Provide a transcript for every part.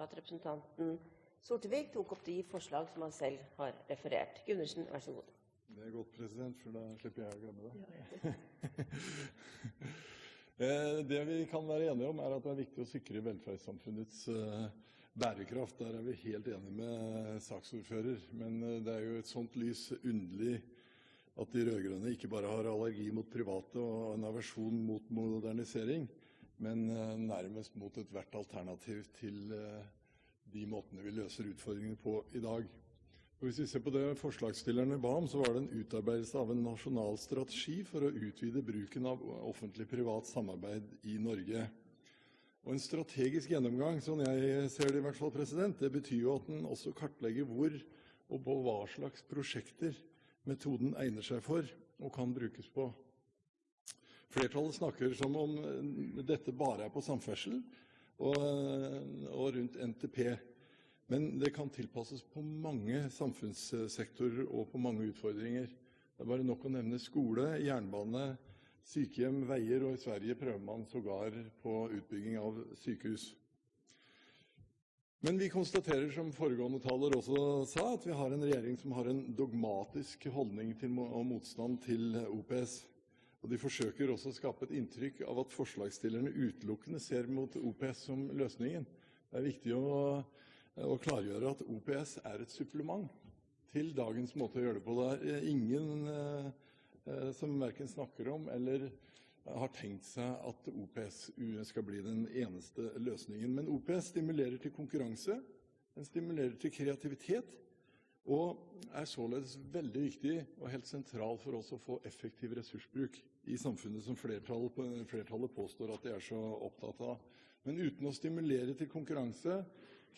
at representanten Sortevik tok opp de forslag som han selv har referert. Gundersen, vær så god. Det er godt, president, for da slipper jeg å glemme det. Det vi kan være enige om, er at det er viktig å sikre velferdssamfunnets bærekraft. Der er vi helt enige med saksordfører, men det er jo et sånt lys underlig at de rødgrønne ikke bare har allergi mot private og en aversjon mot modernisering, men nærmest mot et hvert alternativ til de måtene vi løser utfordringene på i dag. Og hvis vi ser på det forslagsstillerne ba om, så var det en utarbeidelse av en nasjonal strategi for å utvide bruken av offentlig-privat samarbeid i Norge. Og en strategisk gjennomgang, sånn jeg ser det i hvert fall, president, det betyr jo at den også kartlegger hvor og på hva slags prosjekter metoden egner seg for og kan brukes på. Flertallet snakker som om dette bare er på samferdsel og rundt NTP. Men det kan tilpasses på mange samfunnssektorer og på mange utfordringer. Det er bare nok å nevne skole, jernbane, sykehjem, veier, og i Sverige prøver man sågar på utbygging av sykehus. Men vi konstaterer, som foregående taler også sa, at vi har en regjering som har en dogmatisk holdning til og motstand til OPS. Og de forsøker også å skape et inntrykk av at forslagsstillerne utelukkende ser mot OPS som løsningen. Det er viktig å klargjøre at OPS er et supplement til dagens måte å gjøre det på. Det er ingen som hverken snakker om eller har tenkt seg at OPS skal bli den eneste løsningen. Men OPS stimulerer til konkurranse, den stimulerer til kreativitet, og er således veldig viktig og helt sentral for oss å få effektiv ressursbruk i samfunnet som flertallet påstår at de er så opptatt av. Men uten å stimulere til konkurranse,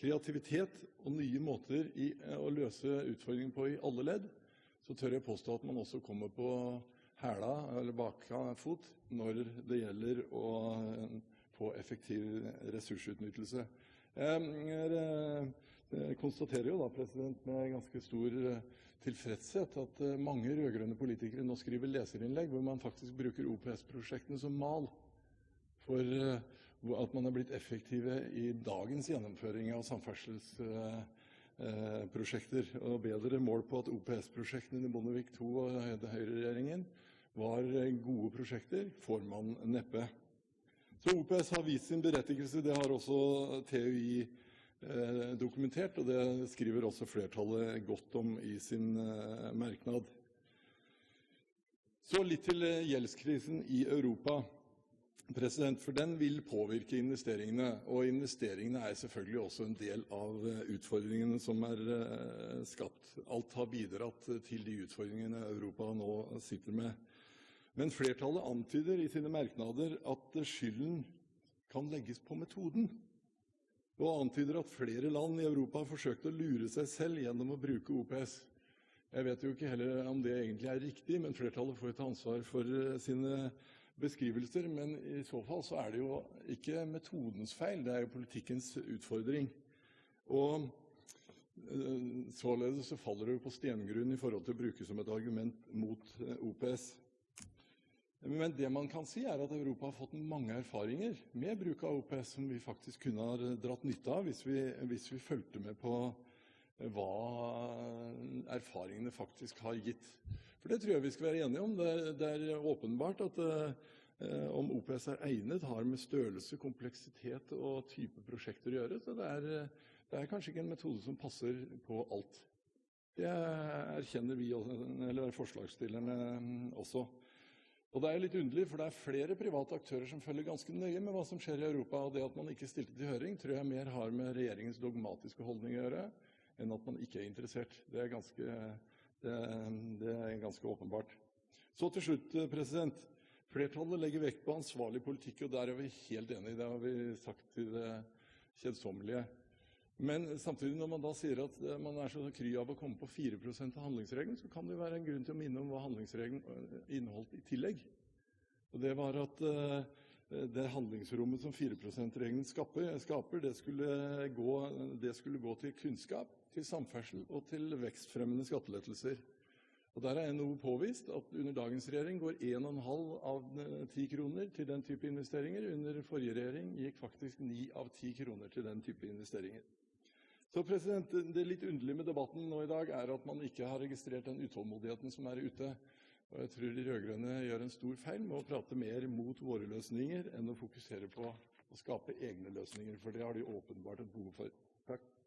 kreativitet og nye måter å løse utfordringen på i alle ledd, så tør jeg påstå at man også kommer på hæla eller bakfot når det gjelder å få effektiv ressursutnyttelse. Jeg konstaterer jo da, president, med ganske stor tilfredshet at mange rødgrønne politikere nå skriver leserinnlegg hvor man faktisk bruker OPS-prosjektene som mal for at man er blitt effektive i dagens gjennomføring av samferdselsprosjekter. Og bedre mål på at OPS-prosjektene i Bondevik II og Høyre-regjeringen var gode prosjekter, får man neppe. Så OPS har vist sin berettigelse, det har også TØI dokumentert, og det skriver også flertallet godt om i sin merknad. Så litt til gjeldskrisen i Europa, for den vil påvirke investeringene, og investeringene er selvfølgelig også en del av utfordringene som er skapt. Alt har bidratt til de utfordringene Europa nå sitter med. Men flertallet antyder i sine merknader at skylden kan legges på metoden, og antyder at flere land i Europa har forsøkt å lure seg selv gjennom å bruke OPS. Jeg vet jo ikke heller om det egentlig er riktig, men flertallet får ta ansvar for sine beskrivelser, men i så fall så er det jo ikke metodens feil, det er jo politikkens utfordring. Og således så faller det jo på stengrunn i forhold til å bruke som et argument mot OPS. Men det man kan si er at Europa har fått mange erfaringer med bruk av OPS som vi faktisk kunne ha dratt nytte av hvis vi fulgte med på hva erfaringene faktisk har gitt. For det tror jeg vi skal være enige om. Det er åpenbart at om OPS er egnet, har med størrelse, kompleksitet og type prosjekter å gjøre. Så det er kanskje ikke en metode som passer på alt. Det erkjenner vi, eller forslagsstillerne også. Og det er litt underlig, for det er flere private aktører som følger ganske nøye med hva som skjer i Europa, og det at man ikke stilte til høring, tror jeg mer har med regjeringens dogmatiske holdning å gjøre, enn at man ikke er interessert. Det er ganske åpenbart. Så til slutt, president. Flertallet legger vekt på ansvarlig politikk, og der er vi helt enige. Det har vi sagt til det kjedsommelige. Men samtidig, når man da sier at man er så kry av å komme på 4% av handlingsregelen, så kan det være en grunn til å minne om hva handlingsregelen inneholdt i tillegg. Og det var at det handlingsrommet som 4%-regelen skaper, det skulle gå til kunnskap, til samferdsel og til vekstfremmende skattelettelser. Og der NHO påvist at under dagens regjering går 1,5 av 10 kroner til den type investeringer. Under forrige regjering gikk faktisk 9 av 10 kroner til den type investeringer. Så det litt underlige med debatten nå i dag at man ikke har registrert den utålmodigheten som ute. Og jeg tror de rødgrønne gjør en stor feil med å prate mer mot våre løsninger enn å fokusere på å skape egne løsninger, for det har de åpenbart et behov for. Takk.